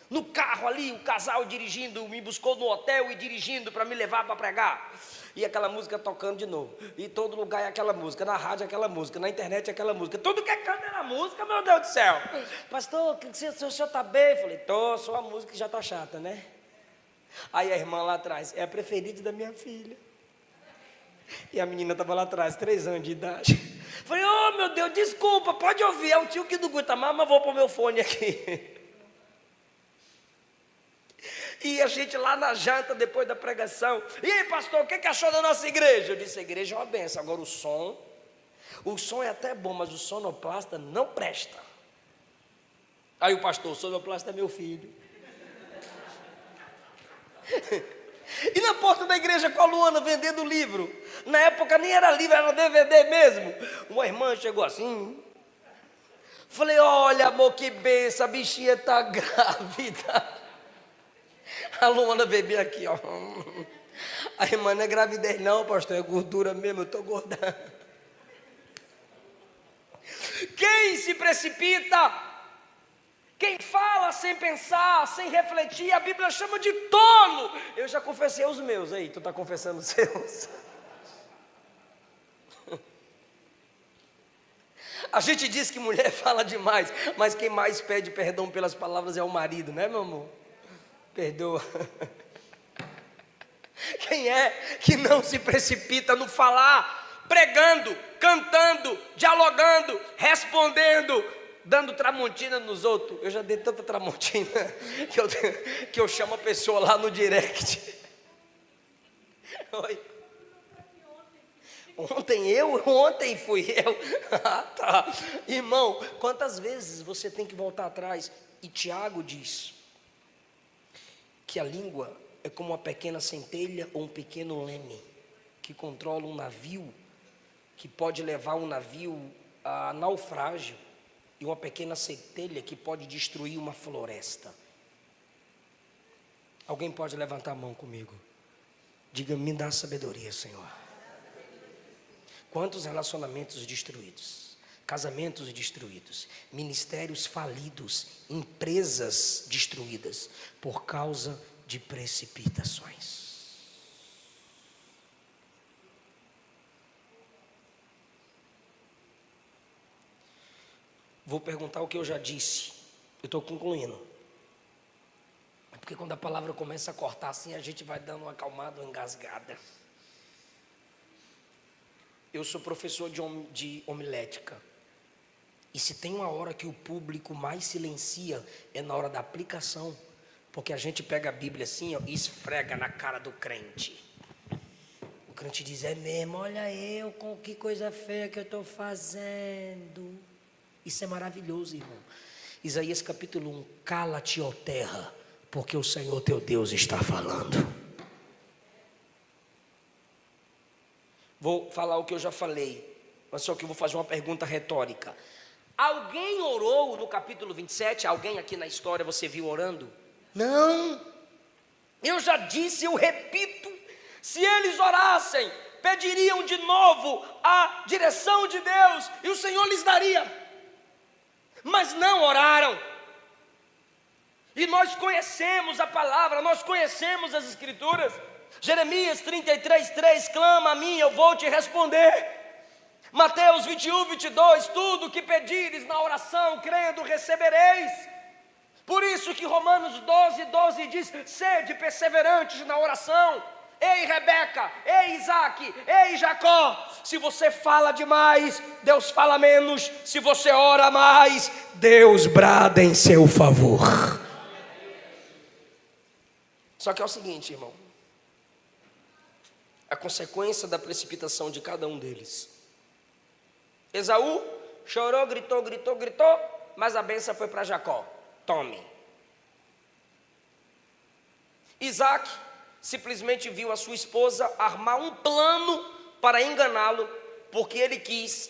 No carro ali, o casal dirigindo, me buscou no hotel e dirigindo para me levar para pregar. E aquela música tocando de novo. E todo lugar é aquela música, na rádio é aquela música, na internet é aquela música. Tudo que é canto é na música, meu Deus do céu. Pastor, o senhor está bem? Eu falei: tô, só a música que já está chata, né? Aí a irmã lá atrás: é a preferida da minha filha. E a menina estava lá atrás, 3 anos de idade. Falei: oh, meu Deus, desculpa, pode ouvir, é o tio que não aguenta mais, mas vou pôr meu fone aqui. E a gente lá na janta, depois da pregação: e aí, pastor, o que achou da nossa igreja? Eu disse: a igreja é uma benção. Agora o som é até bom, mas o sonoplasta não presta. Aí o pastor: o sonoplasta é meu filho. E na porta da igreja com a Luana vendendo livro. Na época nem era livro, era DVD mesmo. Uma irmã chegou assim. Falei, olha amor, que benção, a bichinha está grávida. A Luana bebê aqui, ó. A irmã não é gravidez não, pastor, é gordura mesmo, eu estou gorda. Quem se precipita, quem fala sem pensar, sem refletir, a Bíblia chama de tolo. Eu já confessei os meus, aí, tu está confessando os seus? A gente diz que mulher fala demais, mas quem mais pede perdão pelas palavras é o marido, né, meu amor? Perdoa. Quem é que não se precipita no falar, pregando, cantando, dialogando, respondendo, dando tramontina nos outros? Eu já dei tanta tramontina que eu chamo a pessoa lá no direct. Oi. Ontem fui eu. Ah, tá. Irmão, quantas vezes você tem que voltar atrás? E Tiago diz que a língua é como uma pequena centelha ou um pequeno leme que controla um navio, que pode levar um navio a naufrágio, e uma pequena centelha que pode destruir uma floresta. Alguém pode levantar a mão comigo? Diga, me dá sabedoria, Senhor. Quantos relacionamentos destruídos, casamentos destruídos, ministérios falidos, empresas destruídas por causa de precipitações. Vou perguntar o que eu já disse. Eu estou concluindo. Porque quando a palavra começa a cortar assim, a gente vai dando uma acalmada, uma engasgada. Eu sou professor de homilética. E se tem uma hora que o público mais silencia, é na hora da aplicação. Porque a gente pega a Bíblia assim, ó, e esfrega na cara do crente. O crente diz, é mesmo, olha eu, com que coisa feia que eu estou fazendo. Isso é maravilhoso, irmão. Isaías capítulo 1, cala-te, ó terra, porque o Senhor teu Deus está falando. Vou falar o que eu já falei, mas só que eu vou fazer uma pergunta retórica. Alguém orou no capítulo 27? Alguém aqui na história você viu orando? Não. Eu já disse, eu repito, se eles orassem, pediriam de novo a direção de Deus, e o Senhor lhes daria. Mas não oraram. E nós conhecemos a palavra, nós conhecemos as escrituras. Jeremias 33:3, clama a mim, eu vou te responder. Mateus 21:22, tudo que pedires na oração, crendo, recebereis. Por isso que Romanos 12:12 diz, sede perseverantes na oração. Ei Rebeca, ei Isaac, ei Jacó, se você fala demais, Deus fala menos. Se você ora mais, Deus brada em seu favor. Só que é o seguinte, irmão, a consequência da precipitação de cada um deles. Esaú chorou, gritou, mas a bênção foi para Jacó. Tome. Isaac simplesmente viu a sua esposa armar um plano para enganá-lo, porque ele quis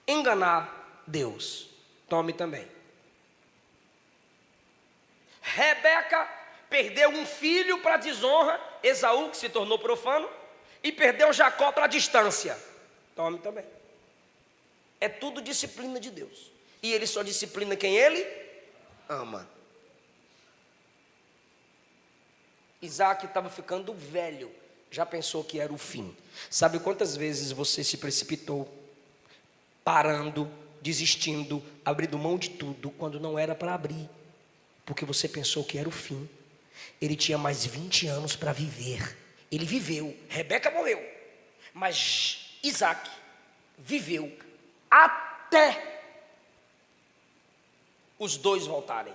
enganar Deus. Tome também. Rebeca perdeu um filho para a desonra, Esaú, que se tornou profano, e perdeu Jacó para a distância. Tome também. É tudo disciplina de Deus. E ele só disciplina quem ele ama. Isaac estava ficando velho, já pensou que era o fim. Sabe quantas vezes você se precipitou, parando, desistindo, abrindo mão de tudo, quando não era para abrir, porque você pensou que era o fim. Ele tinha mais 20 anos para viver. Ele viveu, Rebeca morreu, mas Isaac viveu até os dois voltarem.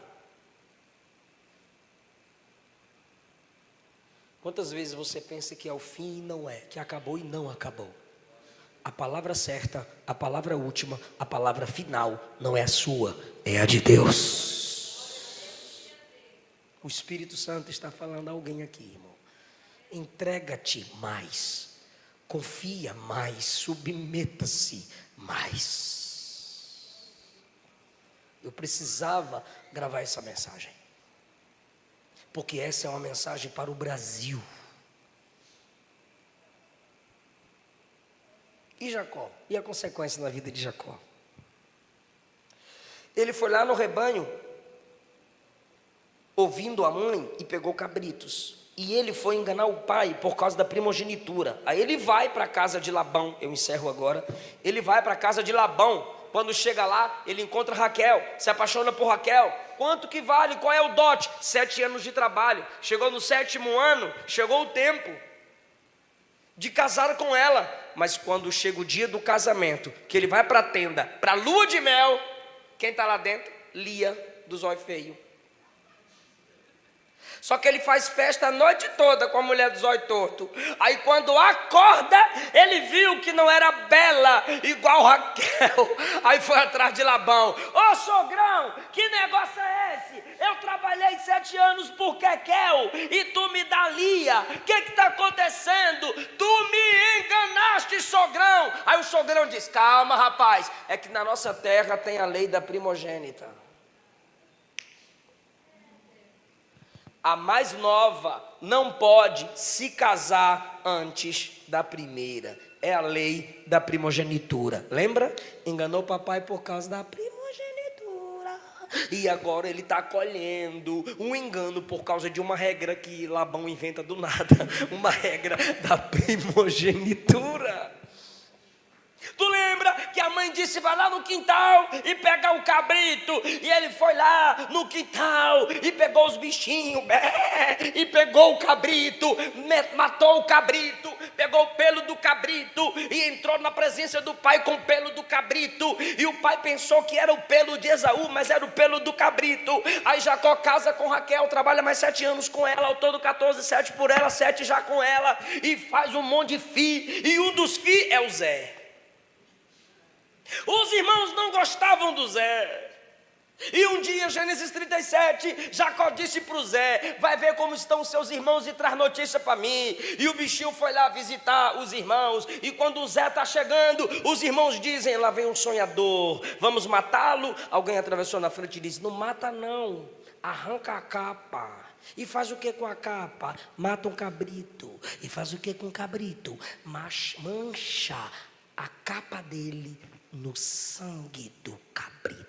Quantas vezes você pensa que é o fim e não é, que acabou e não acabou? A palavra certa, a palavra última, a palavra final não é a sua, é a de Deus. O Espírito Santo está falando a alguém aqui, irmão. Entrega-te mais, confia mais, submeta-se mais. Eu precisava gravar essa mensagem, porque essa é uma mensagem para o Brasil. E Jacó? E a consequência na vida de Jacó? Ele foi lá no rebanho, ouvindo a mãe, e pegou cabritos. E ele foi enganar o pai por causa da primogenitura. Aí ele vai para a casa de Labão. Eu encerro agora. Ele vai para a casa de Labão. Quando chega lá, ele encontra Raquel, se apaixona por Raquel. Quanto que vale? Qual é o dote? 7 anos de trabalho. Chegou no 7º ano, chegou o tempo de casar com ela. Mas quando chega o dia do casamento, que ele vai para a tenda, para a lua de mel, quem está lá dentro? Lia, dos olhos feios. Só que ele faz festa a noite toda com a mulher dos olhos tortos. Aí quando acorda, ele viu que não era bela igual Raquel. Aí foi atrás de Labão. Ô sogrão, que negócio é esse? Eu trabalhei 7 anos por Raquel e tu me dá Lia. O que está acontecendo? Tu me enganaste, sogrão. Aí o sogrão diz, calma rapaz, é que na nossa terra tem a lei da primogênita. A mais nova não pode se casar antes da primeira. É a lei da primogenitura. Lembra? Enganou o papai por causa da primogenitura. E agora ele está colhendo um engano por causa de uma regra que Labão inventa do nada. Uma regra da primogenitura. Tu lembra que a mãe disse, vai lá no quintal e pega o cabrito. E ele foi lá no quintal e pegou os bichinhos, e pegou o cabrito, matou o cabrito, pegou o pelo do cabrito e entrou na presença do pai com o pelo do cabrito. E o pai pensou que era o pelo de Esaú, mas era o pelo do cabrito. Aí Jacó casa com Raquel, trabalha mais 7 anos com ela, ao todo 14, 7 por ela, 7 já com ela, e faz um monte de fi, e um dos fi é o Zé. Os irmãos não gostavam do Zé. E um dia, Gênesis 37, Jacó disse para o Zé, vai ver como estão os seus irmãos e traz notícia para mim. E o bichinho foi lá visitar os irmãos. E quando o Zé está chegando, os irmãos dizem, lá vem um sonhador, vamos matá-lo? Alguém atravessou na frente e disse, não mata não, arranca a capa. E faz o que com a capa? Mata um cabrito. E faz o que com o cabrito? Mancha a capa dele no sangue do cabrito.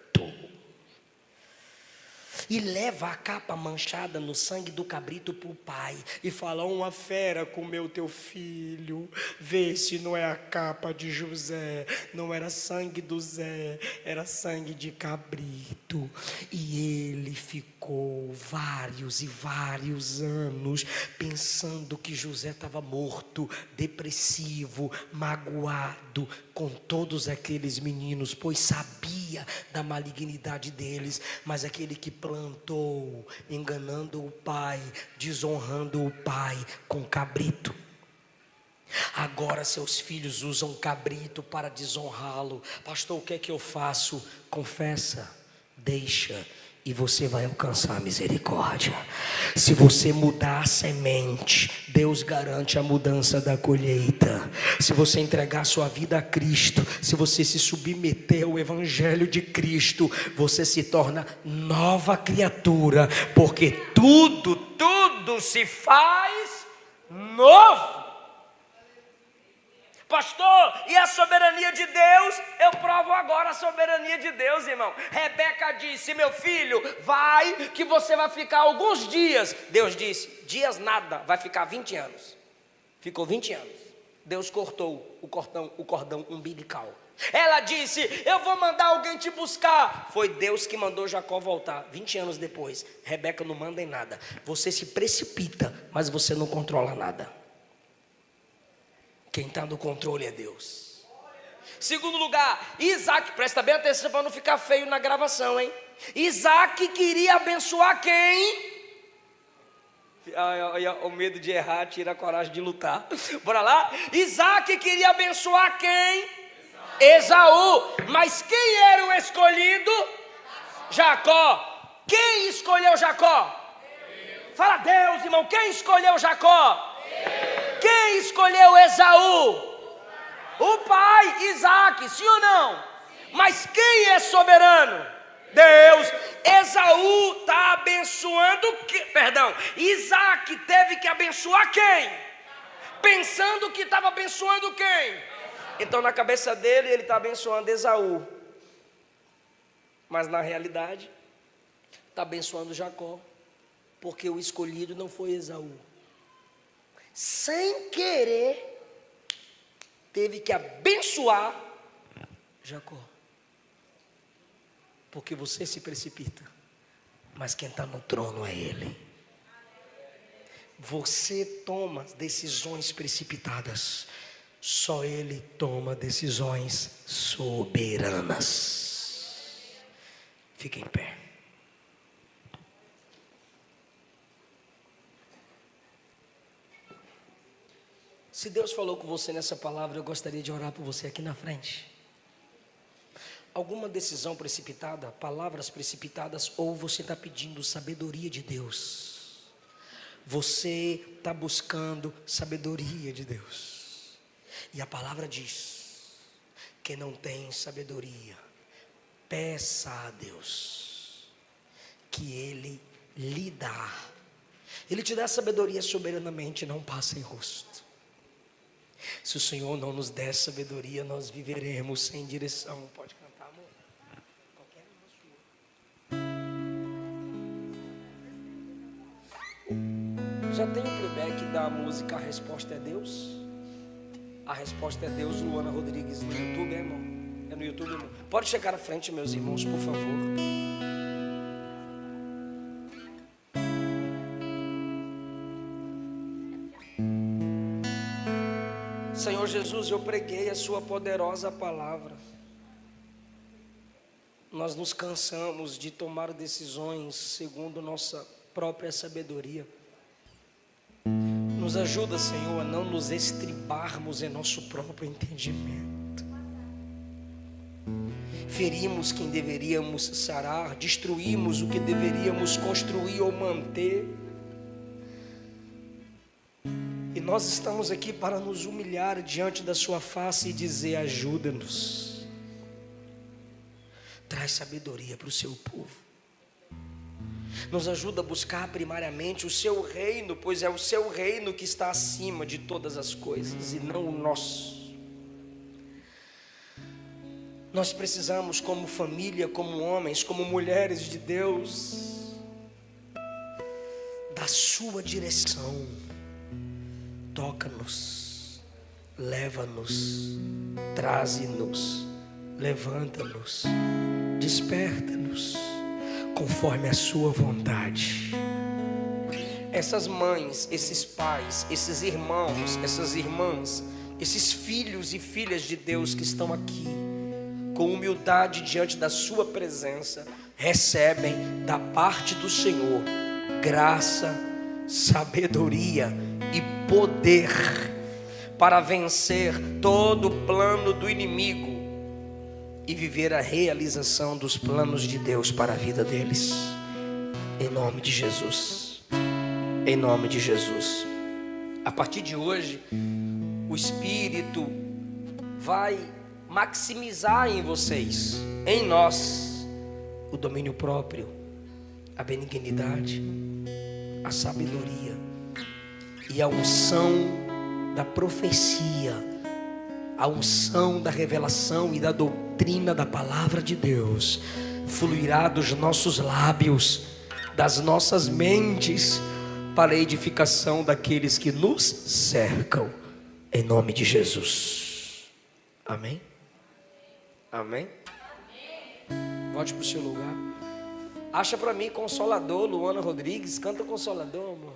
E leva a capa manchada no sangue do cabrito para o pai. E fala, uma fera comeu teu filho. Vê se não é a capa de José. Não era sangue do Zé, era sangue de cabrito. E ele ficou vários e vários anos pensando que José estava morto, depressivo, magoado com todos aqueles meninos, pois sabia da malignidade deles. Mas aquele que plantou, enganando o pai, desonrando o pai com cabrito. Agora seus filhos usam cabrito para desonrá-lo. Pastor, o que é que eu faço? Confessa, deixa, e você vai alcançar a misericórdia. Se você mudar a semente, Deus garante a mudança da colheita. Se você entregar sua vida a Cristo, se você se submeter ao Evangelho de Cristo, você se torna nova criatura, porque tudo se faz novo. Pastor, e a soberania de Deus? Eu provo agora a soberania de Deus, irmão. Rebeca disse, meu filho, vai que você vai ficar alguns dias. Deus disse, dias nada, vai ficar 20 anos. Ficou 20 anos. Deus cortou o cordão umbilical. Ela disse, eu vou mandar alguém te buscar. Foi Deus que mandou Jacó voltar. 20 anos depois, Rebeca não manda em nada. Você se precipita, mas você não controla nada. Quem está no controle é Deus. Segundo lugar, Isaac, presta bem atenção para não ficar feio na gravação, hein? Isaac queria abençoar quem? O medo de errar tira a coragem de lutar. Bora lá? Isaac queria abençoar quem? Esaú. Mas quem era o escolhido? Jacó. Quem escolheu Jacó? Deus. Fala Deus, irmão. Quem escolheu Jacó? Quem escolheu Esaú? O pai, Isaac, sim ou não? Mas quem é soberano? Deus. Esaú está abençoando, Isaac teve que abençoar quem? Pensando que estava abençoando quem? Então na cabeça dele ele está abençoando Esaú, mas na realidade está abençoando Jacó, porque o escolhido não foi Esaú. Sem querer teve que abençoar Jacó, porque você se precipita, mas quem está no trono é Ele. Você toma decisões precipitadas, só Ele toma decisões soberanas. Fique em pé. Se Deus falou com você nessa palavra, eu gostaria de orar por você aqui na frente. Alguma decisão precipitada, palavras precipitadas, ou você está pedindo sabedoria de Deus. Você está buscando sabedoria de Deus. E a palavra diz: quem não tem sabedoria, peça a Deus, que Ele lhe dá. Ele te dá sabedoria soberanamente, não passa em rosto. Se o Senhor não nos der sabedoria, nós viveremos sem direção. Pode cantar, amor. Qualquer uma sua. Já tem o playback da música A Resposta é Deus? A Resposta é Deus, Luana Rodrigues, no YouTube, irmão? É no YouTube, irmão? Pode chegar à frente, meus irmãos, por favor. Senhor Jesus, eu preguei a sua poderosa palavra. Nós nos cansamos de tomar decisões segundo nossa própria sabedoria. Nos ajuda, Senhor, a não nos estribarmos em nosso próprio entendimento. Ferimos quem deveríamos sarar, destruímos o que deveríamos construir ou manter. E nós estamos aqui para nos humilhar diante da sua face e dizer: ajuda-nos. Traz sabedoria para o seu povo. Nos ajuda a buscar primariamente o seu reino, pois é o seu reino que está acima de todas as coisas e não o nosso. Nós precisamos, como família, como homens, como mulheres de Deus, da sua direção. Toca-nos, leva-nos, traze-nos, levanta-nos, desperta-nos, conforme a sua vontade. Essas mães, esses pais, esses irmãos, essas irmãs, esses filhos e filhas de Deus que estão aqui, com humildade diante da sua presença, recebem da parte do Senhor graça, sabedoria e poder para vencer todo o plano do inimigo e viver a realização dos planos de Deus para a vida deles. Em nome de Jesus. Em nome de Jesus. A partir de hoje, o Espírito vai maximizar em vocês, em nós, o domínio próprio, a benignidade, a sabedoria e a unção da profecia, a unção da revelação e da doutrina da palavra de Deus fluirá dos nossos lábios, das nossas mentes, para a edificação daqueles que nos cercam, em nome de Jesus. Amém? Amém? Volte para o seu lugar. Acha para mim Consolador, Luana Rodrigues. Canta Consolador, amor.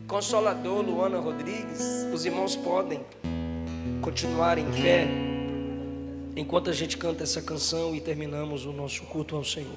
Consolador, Luana Rodrigues. Os irmãos podem continuar em pé enquanto a gente canta essa canção e terminamos o nosso culto ao Senhor.